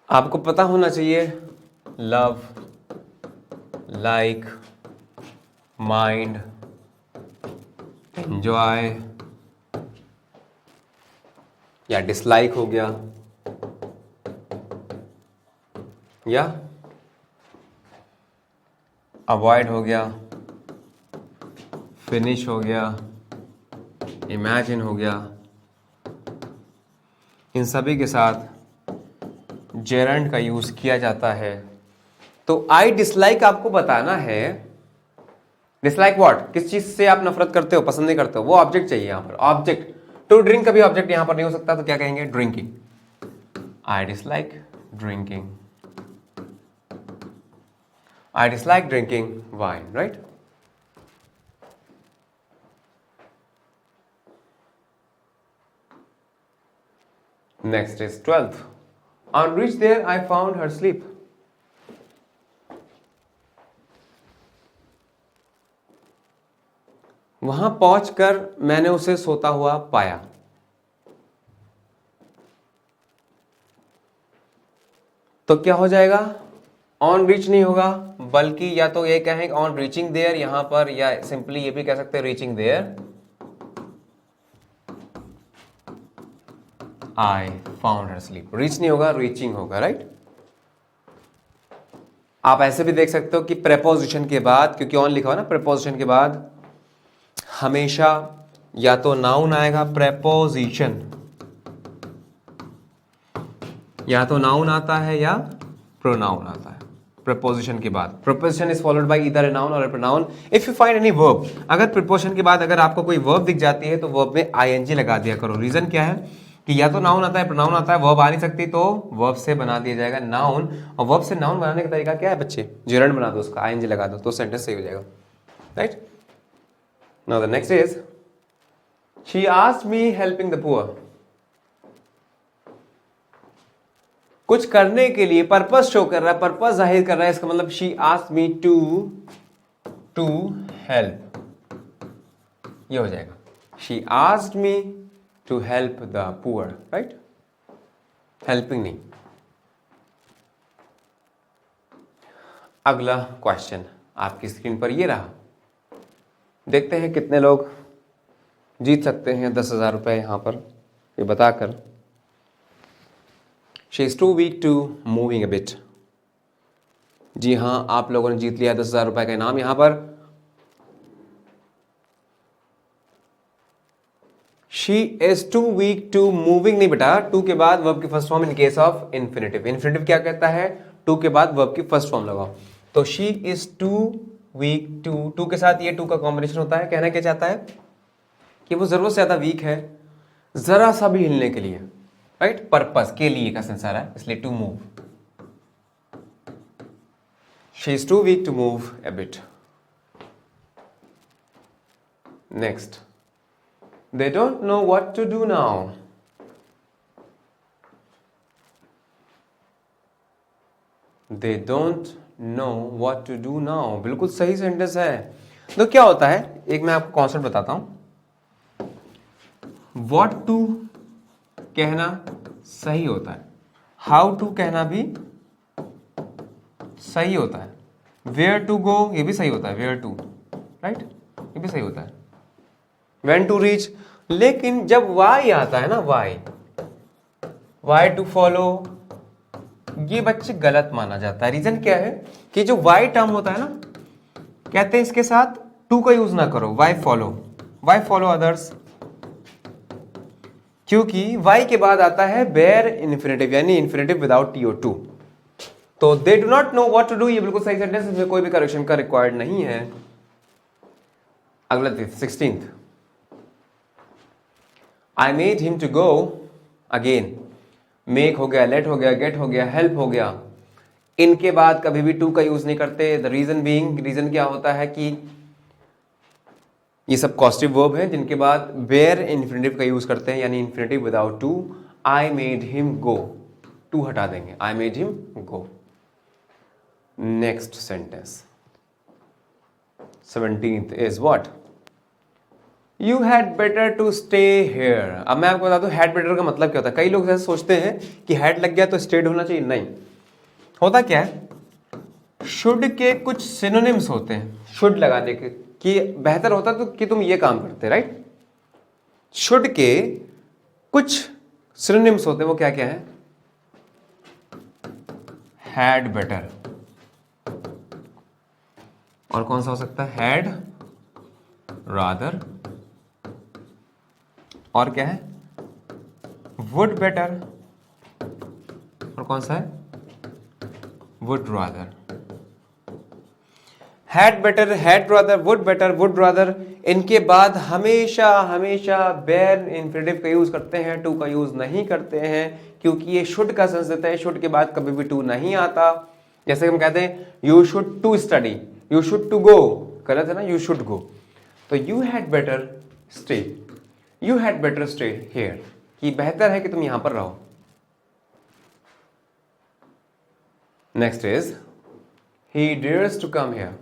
आपको पता होना चाहिए लव, लाइक, माइंड, एंजॉय या डिसलाइक हो गया, या अवॉइड हो गया, फिनिश हो गया, इमेजिन हो गया, इन सभी के साथ जेरेंट का यूज किया जाता है। तो आई डिसलाइक आपको बताना है, डिसलाइक व्हाट, किस चीज से आप नफरत करते हो, पसंद नहीं करते हो, वो ऑब्जेक्ट चाहिए यहां पर, ऑब्जेक्ट। टू ड्रिंक कभी ऑब्जेक्ट यहां पर नहीं हो सकता, तो क्या कहेंगे, drinking. I dislike drinking, I dislike drinking wine, right. Next is 12th. On reach there, I found her asleep. वहां पहुंचकर मैंने उसे सोता हुआ पाया। तो क्या हो जाएगा, ऑन रीच नहीं होगा, बल्कि या तो ये कहेंगे ऑन रीचिंग देयर यहां पर, या सिंपली ये भी कह सकते हैं reaching there I found her sleep. Reach नहीं होगा, रीचिंग होगा, राइट। आप ऐसे भी देख सकते हो कि प्रेपोजिशन के बाद, क्योंकि ऑन लिखा हो ना, प्रेपोजिशन के बाद हमेशा या तो नाउन आएगा, प्रेपोजिशन या तो नाउन आता है या प्रोनाउन आता है। प्रेपोजिशन के बाद, preposition is followed by either a noun और a pronoun. If you find any verb, अगर प्रीपोजिशन के बाद अगर आपको कोई वर्ब दिख जाती है तो वर्ब में आईएनजी लगा दिया करो। रीजन क्या है कि या तो नाउन आता है, प्रोनाउन आता है, वर्ब आ नहीं सकती, तो वर्ब से बना दिया जाएगा नाउन। और वर्ब से नाउन बनाने का तरीका क्या है बच्चे, जेरेंट बना दो उसका, आईएनजी लगा दो, तो सेंटेंस सही हो जाएगा, right. Now the next is she asked me helping the poor. कुछ करने के लिए पर्पस शो कर रहा है, पर्पस जाहिर कर रहा है, इसका मतलब she asked me to help, ये हो जाएगा she asked me to help the poor, right. Helping नहीं। अगला क्वेश्चन आपकी स्क्रीन पर ये रहा, देखते हैं कितने लोग जीत सकते हैं 10,000 रुपए यहां पर, ये बताकर। She is too weak to moving a bit. जी हां, आप लोगों ने जीत लिया 10,000 रुपए का इनाम यहां पर। She is too weak to moving नहीं बेटा, टू के बाद वर्ब की first form in case of infinitive. Infinitive क्या कहता है, टू के बाद वर्ब की फर्स्ट फॉर्म लगाओ। तो she is too weak to के साथ ये टू का कॉम्बिनेशन होता है। कहना क्या चाहता है कि वो जरूरत से ज्यादा वीक है, जरा सा भी हिलने के लिए, राइट। पर्पस के लिए का सेंस आ रहा है, इसलिए to move. She is too weak to move a bit. Next, they don't know what to do now. They don't know what to do now, बिल्कुल सही सेंटेंस है। तो क्या होता है, एक मैं आपको कॉन्सेप्ट बताता हूं। व्हाट टू कहना सही होता है, हाउ टू कहना भी सही होता है, वेयर टू गो ये भी सही होता है, वेयर टू, राइट, ये भी सही होता है, व्हेन टू रीच। लेकिन जब वाई आता है ना, वाई टू फॉलो, ये बच्चे गलत माना जाता है। रीजन क्या है कि जो वाई टर्म होता है ना, कहते हैं इसके साथ टू का यूज ना करो, वाई फॉलो अदर्स, क्योंकि वाई के बाद आता है बेयर इन्फिनेटिव, यानी इन्फिनेटिव विदाउट टी और टू। तो they do not know what to do, ये बिल्कुल सही सेंटेंस, इसमें कोई भी करेक्शन का रिक्वायर्ड नहीं है। अगला 16th, I made him to go again. Make हो गया, लेट हो गया, गेट हो गया, हेल्प हो गया, इनके बाद कभी भी टू का यूज नहीं करते। द रीजन बीइंग, रीजन क्या होता है कि ये सब कॉस्टिव वर्ब है जिनके बाद वेयर इन्फिनेटिव का यूज करते हैं, यानी infinitive without to. I made him go, to हटा देंगे, I made him go. Next sentence 17th is what, you had better to stay here. अब मैं आपको बता दूं हैड बेटर का मतलब क्या होता है। कई लोग ऐसे सोचते हैं कि हैड लग गया तो स्टेड होना चाहिए, नहीं। होता क्या है, शुड के कुछ सिनोनिम्स होते हैं, शुड लगाने के कि बेहतर होता तो कि तुम ये काम करते, राइट। शुड के कुछ सिनोनिम्स होते हैं, वो क्या क्या है, हैड बेटर, और कौन सा हो सकता है, हैड रादर, और क्या है, वुड बेटर, और कौन सा है, would rather. Had better, had rather, would better, would rather, इनके बाद हमेशा हमेशा बेयर इन्फिनेटिव का यूज करते हैं, टू का यूज नहीं करते हैं, क्योंकि ये शुड का सेंस देता है। शुड के बाद कभी भी टू नहीं आता। जैसे हम कहते हैं you should to study, you should to go, गलत है ना, यू शुड गो। तो you had better stay, you had better stay here, कि बेहतर है कि तुम यहां पर रहो। Next is he dares to come here,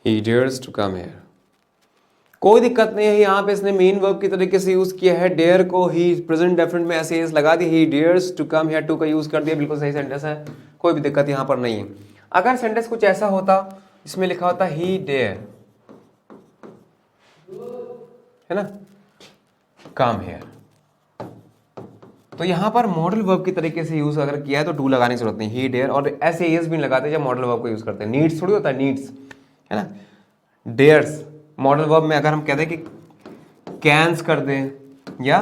he dares to come here। कोई दिक्कत नहीं है, यहाँ पे इसने मेन वर्ब की तरीके से यूज किया है डेयर को, ही प्रेजेंट डेफिनेट में ऐसे लगा दी, he dares to come here, to का यूज कर दिया, बिल्कुल सही सेंटेंस है, कोई भी दिक्कत यहाँ पर नहीं है। अगर सेंटेंस कुछ ऐसा होता इसमें लिखा होता he dare, है ना, come here, तो यहाँ पर मॉडल वर्ब की तरीके से यूज अगर किया है तो टू लगाने की जरूरत नहीं, he dare। और ऐसे एस भी लगाते जब मॉडल वर्ब को यूज करते हैं, नीड्स थोड़ी होता है, नीड्स, है ना। डेयर्स मॉडल वर्ब में अगर हम कहते हैं कि कैंस कर दें या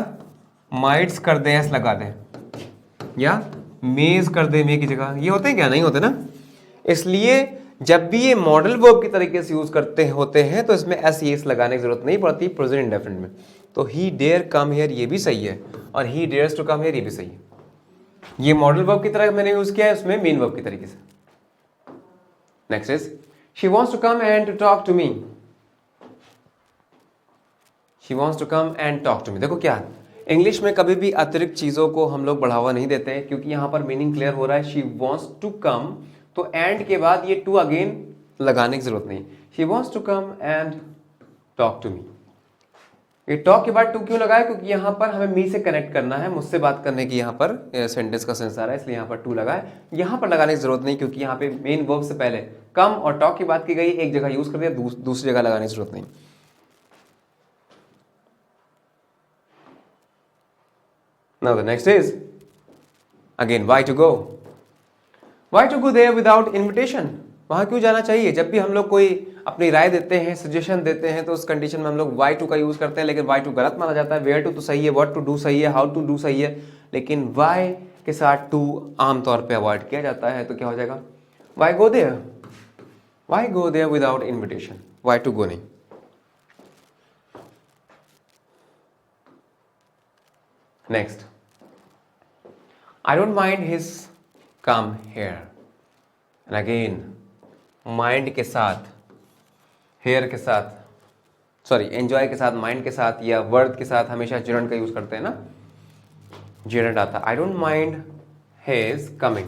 माइट्स कर दें, एस लगा दें, या मेज कर दें मे की जगह, ये होते हैं क्या, नहीं होते ना। इसलिए जब भी ये मॉडल वर्ब की तरीके से यूज करते होते हैं तो इसमें एस लगाने की जरूरत नहीं पड़ती प्रेजेंट इंडेफिनिट में। तो ही डेयर कम हियर ये भी सही है, और ही डेयर्स टू कम हियर ये भी सही है। ये मॉडल वर्ब की तरह मैंने यूज किया है, उसमें मेन वर्ब की तरीके से। Next is she wants to come and to talk to me, She wants to come and talk to me। देखो क्या इंग्लिश में कभी भी अतिरिक्त चीजों को हम लोग बढ़ावा नहीं देते हैं, क्योंकि यहां पर मीनिंग क्लियर हो रहा है। She wants to come, तो एंड के बाद ये टू अगेन लगाने की जरूरत नहीं। She wants to come and talk to me, ये टॉक के बाद टू क्यों लगाया, क्योंकि यहां पर हमें मी से कनेक्ट करना है, मुझसे बात करने की यहाँ पर सेंटेंस का सेंस आ रहा है, इसलिए यहाँ पर टू लगाया। यहाँ पर लगाने की जरूरत नहीं, क्योंकि यहाँ पे मेन वर्ब से पहले कम और टॉक की बात की गई, एक जगह यूज कर दिया, दूसरी जगह लगाने की जरूरत नहीं। Now the next is again why to go, why to go there without invitation। वहां क्यों जाना चाहिए। जब भी हम लोग कोई अपनी राय देते हैं, सजेशन देते हैं, तो उस कंडीशन में हम लोग why to का यूज करते हैं, लेकिन why to गलत माना जाता है। where to तो सही है, what to do सही है, how to do सही है, लेकिन why के साथ to आमतौर पे अवॉइड किया जाता है। तो क्या हो जाएगा, why go there, why go there without invitation, why to go नहीं। Next I don't mind his come here, and again mind के साथ, here के साथ सॉरी एंजॉय के साथ, माइंड के साथ या वर्ड के साथ हमेशा जिरंड का यूज करते हैं ना, जिरंड आता। I don't mind his coming,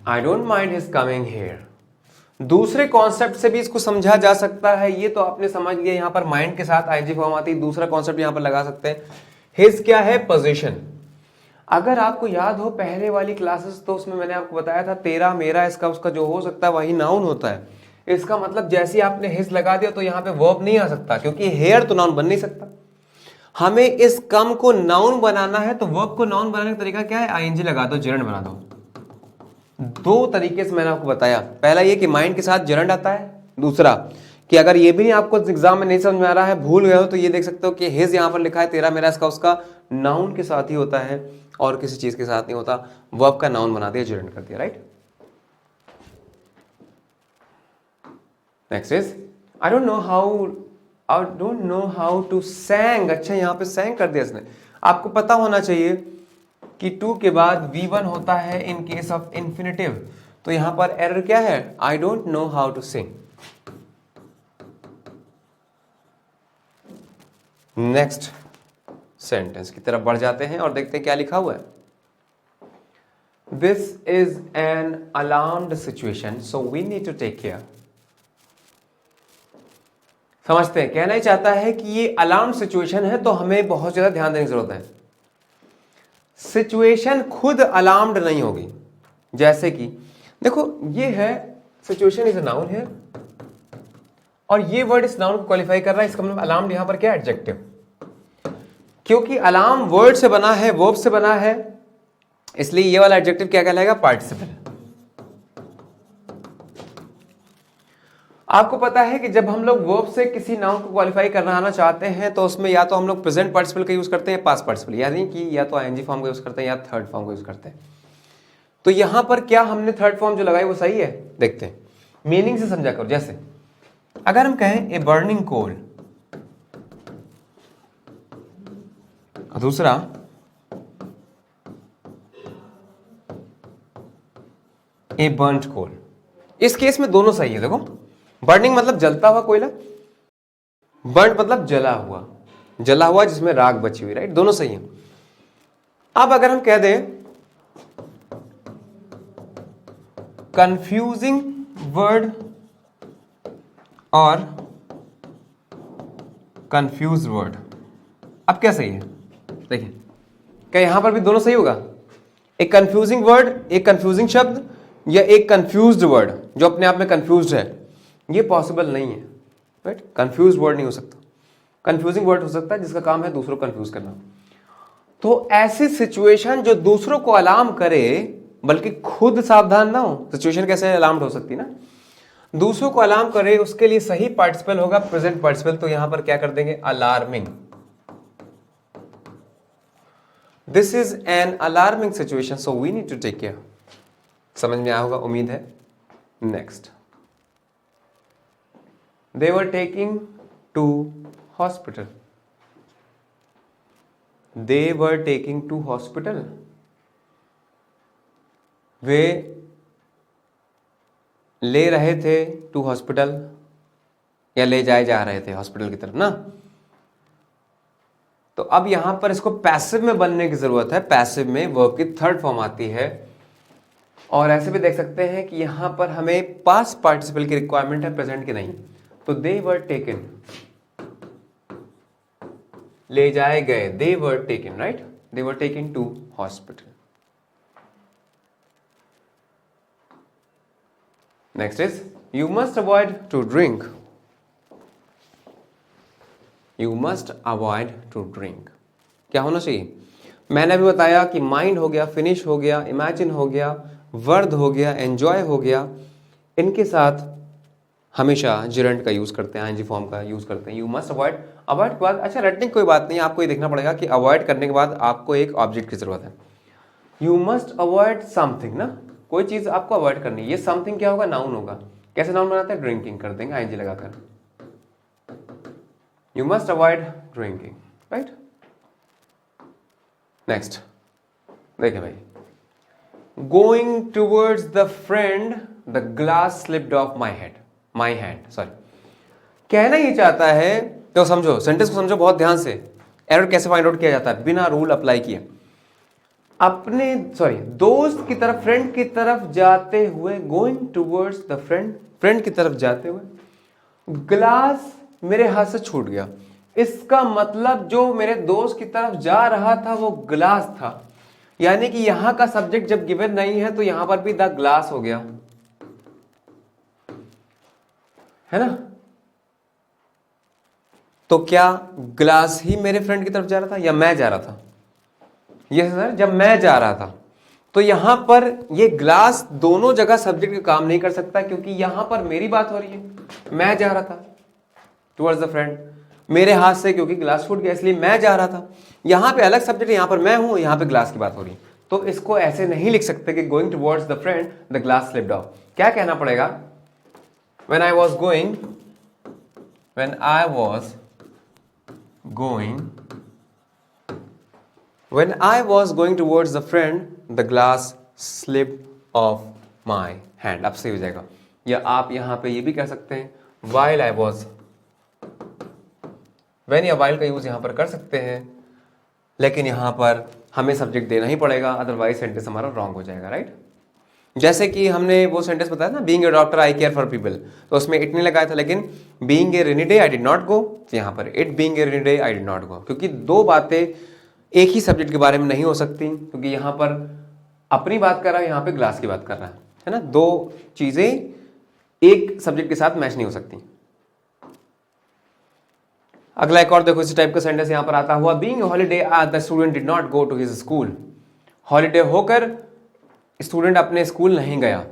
I don't mind his coming here. दूसरे कॉन्सेप्ट से भी इसको समझा जा सकता है, ये तो आपने समझ लिया, यहां पर माइंड के साथ आईएनजी फॉर्म आती है। दूसरा कॉन्सेप्ट यहां पर लगा सकते हैं, हिज क्या है, पोजीशन। अगर आपको याद हो पहले वाली क्लासेस, तो उसमें मैंने आपको बताया था तेरा मेरा इसका उसका जो हो सकता है वही नाउन होता है। इसका मतलब जैसे ही आपने हिज लगा दिया तो यहां पे वर्ब नहीं आ सकता, क्योंकि हेयर तो नाउन बन नहीं सकता। हमें इस कम को नाउन बनाना है, तो वर्ब को नाउन बनाने का तरीका क्या है, आईएनजी लगा दो, जिरंड बना दो। दो तरीके से मैंने आपको बताया, पहला ये कि माइंड के साथ जिरंड आता है, दूसरा कि अगर ये भी नहीं आपको एग्जाम में नहीं समझ में आ रहा है, भूल गए हो, तो ये देख सकते हो कि हिज यहां पर लिखा है, तेरा मेरा इसका उसका नाउन के साथ ही होता है और किसी चीज के साथ नहीं होता। वर्ब का नाउन बना दिया, जिरंड कर दिया, right. Next is I don't know how to sang. अच्छा यहां पे सैंग कर दिया इसने। आपको पता होना चाहिए कि टू के बाद V1 होता है इन केस ऑफ इंफिनिटिव, तो यहां पर एरर क्या है, I don't know how to sing. Next sentence की तरफ बढ़ जाते हैं और देखते हैं क्या लिखा हुआ है। This is an alarmed situation so we need to take care. समझते हैं, कहना ही चाहता है कि ये अलार्म सिचुएशन है तो हमें बहुत ज्यादा ध्यान देने की जरूरत है। सिचुएशन खुद अलार्म्ड नहीं होगी, जैसे कि देखो ये है सिचुएशन इज अ नाउन है और ये वर्ड इस नाउन को क्वालिफाई कर रहा है, इसका मतलब अलार्म्ड यहां पर क्या है, एडजेक्टिव। क्योंकि अलार्म वर्ड से बना है, वर्ब से बना है, इसलिए ये वाला एडजेक्टिव क्या कहलाएगा, पार्टिसिपल। आपको पता है कि जब हम लोग वर्ब से किसी नाउन को क्वालिफाई करना चाहते हैं तो उसमें या तो हम लोग प्रेजेंट पार्टिसिपल का यूज करते हैं, पास्ट पार्टिसिपल, यानी कि या तो आईएनजी फॉर्म का यूज करते हैं या थर्ड फॉर्म का यूज करते हैं। तो यहां पर क्या हमने थर्ड फॉर्म जो लगाई वो सही है, देखते हैं, मीनिंग से समझा करो। जैसे अगर हम कहें ए बर्निंग कोल, दूसरा ए बर्न्ट कोल, इस केस में दोनों सही है। देखो बर्निंग मतलब जलता हुआ कोयला, बर्न्ट मतलब जला हुआ जिसमें राख बची हुई, राइट, दोनों सही है। अब अगर हम कह दें कंफ्यूजिंग वर्ड और कंफ्यूज वर्ड, अब क्या सही है, देखिए क्या यहां पर भी दोनों सही होगा, एक कंफ्यूजिंग वर्ड, एक कंफ्यूजिंग शब्द, या एक कंफ्यूज्ड वर्ड जो अपने आप में कंफ्यूज्ड है, ये पॉसिबल नहीं है, राइट। कंफ्यूज वर्ड नहीं हो सकता, कंफ्यूजिंग वर्ड हो सकता है जिसका काम है दूसरों को कंफ्यूज करना। तो ऐसी सिचुएशन जो दूसरों को अलार्म करे बल्कि खुद सावधान ना हो, सिचुएशन कैसे अलार्म्ड हो सकती ना, दूसरों को अलार्म करे, उसके लिए सही पार्टिसिपल होगा प्रेजेंट पार्टिसिपल। तो यहां पर क्या कर देंगे, alarming. This is an alarming situation so we need to take care. समझ में आया होगा, उम्मीद है। Next, they were taking to hospital, they were taking to hospital, वे ले रहे थे टू हॉस्पिटल, या ले जाए जा रहे थे हॉस्पिटल की तरफ ना। तो अब यहां पर इसको पैसिव में बनने की जरूरत है, पैसिव में वर्ब की थर्ड फॉर्म आती है। और ऐसे भी देख सकते हैं कि यहां पर हमें पास्ट पार्टिसिपल की रिक्वायरमेंट है, प्रेजेंट की नहीं। तो दे वर टेकन, ले जाए गए, they were taken, right, they were taken to hospital. Next is you must avoid to drink, you must avoid to drink, क्या होना चाहिए, मैंने अभी बताया कि माइंड हो गया, फिनिश हो गया, इमेजिन हो गया, वर्द हो गया, एंजॉय हो गया, इनके साथ हमेशा जिरंट का यूज करते हैं, आईएनजी फॉर्म का यूज करते हैं। यू मस्ट अवॉइड, अवॉइड के बाद, अच्छा रटने की कोई बात नहीं, आपको ये देखना पड़ेगा कि अवॉइड करने के बाद आपको एक ऑब्जेक्ट की जरूरत है। यू मस्ट अवॉइड समथिंग ना, कोई चीज आपको अवॉइड करनी है, ये समथिंग क्या होगा, नाउन होगा। कैसे नाउन बनाते हैं, ड्रिंकिंग कर देंगे आईएनजी लगाकर, you must avoid drinking, right. Next देखिए भाई, going towards the friend the glass slipped of my head, my hand, sorry, कहना ये चाहता है, तो समझो सेंटेंस को समझो बहुत ध्यान से। एरर कैसे फाइंड आउट किया जाता है बिना रूल अप्लाई किए। अपने दोस्त की तरफ, फ्रेंड की तरफ जाते हुए, going towards the friend, friend की तरफ जाते हुए, ग्लास मेरे हाथ से छूट गया। इसका मतलब जो मेरे दोस्त की तरफ जा रहा था वो ग्लास था, यानी कि यहां का सब्जेक्ट जब गिवन नहीं है तो यहां पर भी द ग्लास हो गया, है ना। तो क्या ग्लास ही मेरे फ्रेंड की तरफ जा रहा था या मैं जा रहा था? यस सर, जब मैं जा रहा था। तो यहां पर ये ग्लास दोनों जगह सब्जेक्ट का काम नहीं कर सकता, क्योंकि यहां पर मेरी बात हो रही है, मैं जा रहा था टुवर्ड्स द फ्रेंड, मेरे हाथ से क्योंकि ग्लास फूट गया इसलिए मैं जा रहा था। यहां पे अलग सब्जेक्ट, यहां पर मैं हूं, यहां पे ग्लास की बात हो रही है। तो इसको ऐसे नहीं लिख सकते कि going towards the friend the glass slipped of. क्या कहना पड़ेगा? When I was going towards the friend, the glass slipped off my hand। अब सही हो जाएगा। या आप यहां पे ये भी कह सकते हैं while I was, when या while का यूज यहां पर कर सकते हैं, लेकिन यहां पर हमें सब्जेक्ट देना ही पड़ेगा, अदरवाइज सेंटेंस हमारा रॉन्ग हो जाएगा, राइट। जैसे कि हमने वो सेंटेंस बताया ना, being a doctor I care for people, तो उसमें इट नहीं लगाया था, लेकिन being a rainy day I did not गो, यहां पर it being a rainy day I did not गो, क्योंकि दो बातें एक ही सब्जेक्ट के बारे में नहीं हो सकती, क्योंकि यहां पर अपनी बात कर रहा है, यहां पे ग्लास की बात कर रहा है ना। दो चीजें एक सब्जेक्ट के साथ मैच नहीं हो सकती। अगला एक और देखो इसी टाइप का सेंटेंस यहां पर आता हुआ, being holiday the student did not go to his school. Holiday होकर स्टूडेंट अपने स्कूल नहीं गया,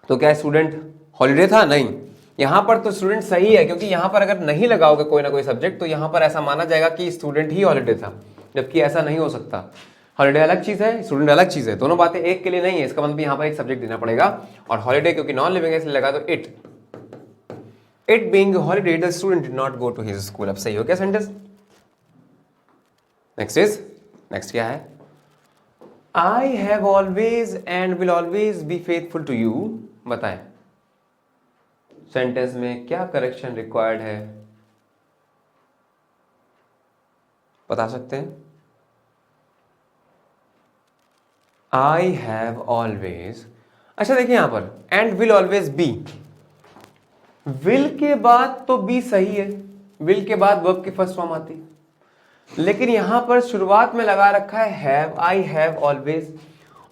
तो क्या स्टूडेंट हॉलीडे था? नहीं। यहां पर तो स्टूडेंट सही है, क्योंकि यहां पर अगर नहीं लगाओगे कोई ना कोई सब्जेक्ट तो यहां पर ऐसा माना जाएगा कि स्टूडेंट ही हॉलीडे था, जबकि ऐसा नहीं हो सकता। हॉलीडे अलग चीज है, स्टूडेंट अलग चीज है, दोनों बातें एक के लिए नहीं है। इसका मतलब यहां पर एक सब्जेक्ट देना पड़ेगा, और हॉलीडे क्योंकि नॉन लिविंग है इसलिए लगा तो it being holiday the student did not go to his school. अब सही हो क्या सेंटेंस? नेक्स्ट क्या है? I have always and will always be faithful to you। बताएं सेंटेंस में क्या करेक्शन रिक्वायर्ड है, बता सकते हैं? I have always, अच्छा देखिए यहां पर and will always be, will के बाद तो be सही है, will के बाद वर्ब की फर्स्ट फॉर्म आती है, लेकिन यहां पर शुरुआत में लगा रखा है हैव, आई हैव ऑलवेज,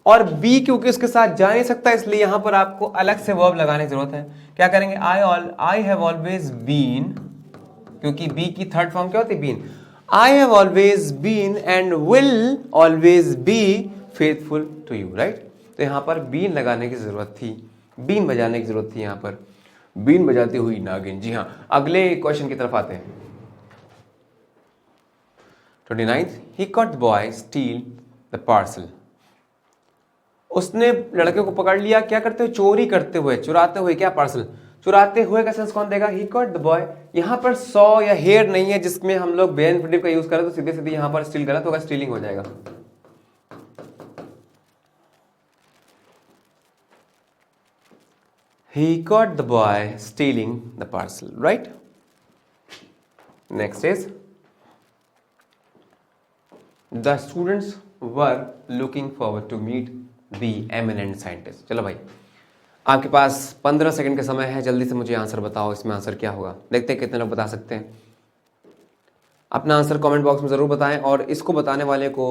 और बी क्योंकि उसके साथ जा नहीं सकता इसलिए यहां पर आपको अलग से वर्ब लगाने की जरूरत है। क्या करेंगे? आई हैव ऑलवेज बीन, क्योंकि बी की थर्ड फॉर्म क्या होती है? Been. I have always been and will always be faithful to you, right. तो यहां पर बीन लगाने की जरूरत थी, बीन बजाने की जरूरत थी, यहां पर बीन बजाती हुई नागिन। जी हाँ, अगले क्वेश्चन की तरफ आते हैं। 29th, he caught the boy steal the parcel। उसने लड़के को पकड़ लिया क्या करते हुए? चोरी करते हुए, चुराते हुए। क्या? पार्सल चुराते हुए का सेंस कौन देगा? he caught the boy। यहां पर सॉ या हेयर नहीं है जिसमें हम लोग बे इन्फिनिटिव का यूज करें, तो सीधे सीधे यहां पर स्टील गलत होगा, स्टीलिंग हो जाएगा। he caught the boy stealing the parcel, right? Next is the students were looking forward to meet the eminent scientist। चलो भाई, आपके पास 15 सेकंड का समय है, जल्दी से मुझे आंसर बताओ, इसमें आंसर क्या होगा? देखते हैं कितने लोग बता सकते हैं। अपना आंसर कमेंट बॉक्स में जरूर बताएं, और इसको बताने वाले को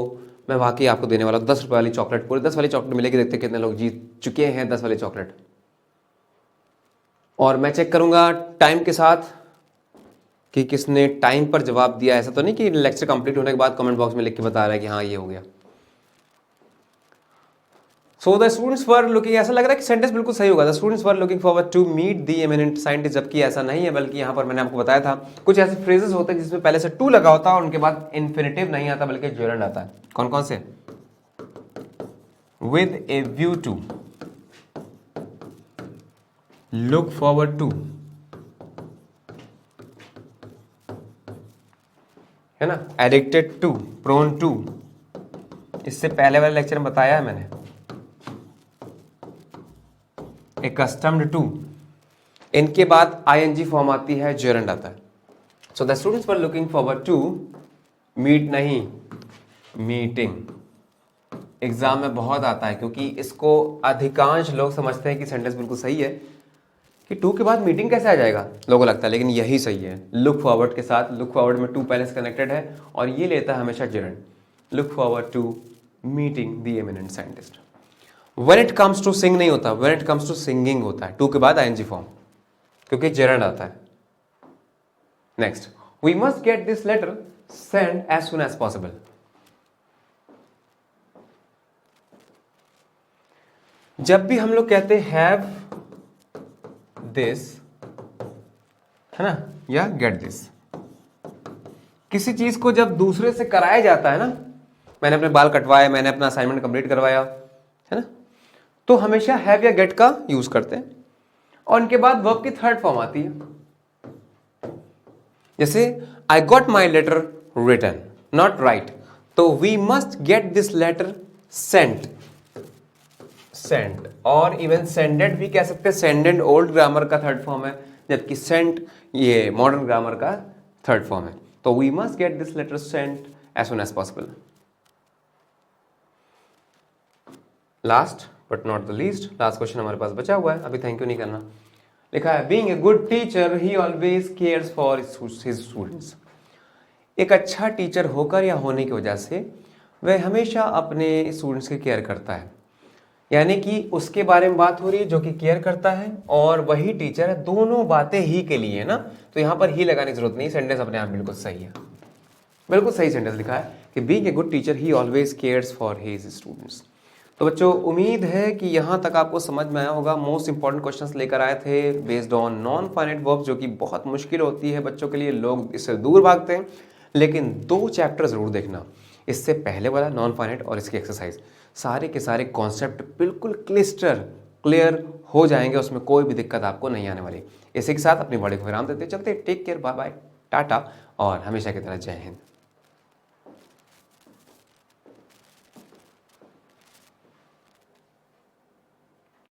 मैं वाकई आपको देने वाला हूँ 10 रुपये वाली चॉकलेट, पूरी 10 वाली चॉकलेट मिलेगी। देखते हैं कितने लोग जीत चुके हैं 10 वाली चॉकलेट। और मैं चेक करूंगा टाइम के साथ कि किसने टाइम पर जवाब दिया। ऐसा तो नहीं कि लेक्चर कंप्लीट होने के बाद कमेंट बॉक्स में लिख के बता रहा है कि हाँ ये हो गया। So the students were looking, ऐसा लग रहा है कि सेंटेंस बिल्कुल सही होगा, the students were looking forward to meet the eminent scientist, जबकि ऐसा नहीं है, बल्कि यहाँ पर मैंने आपको बताया था कुछ ऐसे फ्रेजेस होते हैं जिसमें पहले से टू लगा होता है और उनके बाद इन्फिनिटिव नहीं आता बल्कि जेरंड आता है। कौन कौन से? With a view to, look forward to, है ना, एडिक्टेड टू, प्रोन टू, इससे पहले वाले लेक्चर में बताया है मैंने, accustomed to, इनके बाद आईएनजी फॉर्म आती है, जेरंड आता है। So the students were looking forward to meet, नहीं मीटिंग। एग्जाम में बहुत आता है क्योंकि इसको अधिकांश लोग समझते हैं कि सेंटेंस बिल्कुल सही है कि टू के बाद मीटिंग कैसे आ जाएगा, लोगों को लगता है, लेकिन यही सही है। लुक फॉरवर्ड के साथ, लुक फॉरवर्ड में टू पहले से कनेक्टेड है और ये लेता है हमेशा gerund. Look forward to meeting the eminent scientist. When it comes to sing नहीं होता, when it comes to singing होता है, टू के बाद आईएनजी फॉर्म क्योंकि जेरंड आता है। Next, we must get this letter send as soon as possible. जब भी हम लोग कहते हैव दिस, है ना, या गेट दिस, किसी चीज को जब दूसरे से कराया जाता है ना, मैंने अपने बाल कटवाए, मैंने अपना असाइनमेंट कंप्लीट करवाया, है ना, तो हमेशा हैव या गेट का यूज करते हैं और उनके बाद वर्ब की थर्ड फॉर्म आती है। जैसे I got my letter written, not right, तो we must get this letter sent, sent, और इवन सेंडेड भी कह सकते हैं। सेंडेड ओल्ड ग्रामर का थर्ड फॉर्म है, जबकि सेंट ये मॉडर्न ग्रामर का थर्ड फॉर्म है। तो we must get this letter sent as soon as possible. Last but not the least, last question हमारे पास बचा हुआ है, अभी थैंक यू नहीं करना। लिखा है being a good teacher he always cares for his students. एक अच्छा टीचर होकर या होने की वजह से वह हमेशा अपने स्टूडेंट्स की केयर करता है, यानी कि उसके बारे में बात हो रही है जो कि केयर करता है और वही टीचर है, दोनों बातें ही के लिए है ना, तो यहां पर ही लगाने की जरूरत नहीं, सेंटेंस अपने आप बिल्कुल सही है, बिल्कुल सही सेंटेंस लिखा है कि being a good teacher he always cares for his students. तो बच्चों उम्मीद है कि यहां तक आपको समझ में आया होगा। मोस्ट इंपॉर्टेंट क्वेश्चंस लेकर आए थे based on non finite verb, जो कि बहुत मुश्किल होती है बच्चों के लिए, लोग इससे दूर भागते हैं, लेकिन 2 चैप्टर जरूर देखना, इससे पहले वाला नॉन फाइनाइट और इसकी एक्सरसाइज, सारे के सारे कॉन्सेप्ट बिल्कुल क्लियर हो जाएंगे, उसमें कोई भी दिक्कत आपको नहीं आने वाली। इसी के साथ अपनी बॉडी को विराम देते चलते, take care, bye bye, tata, और हमेशा की तरह जय हिंद।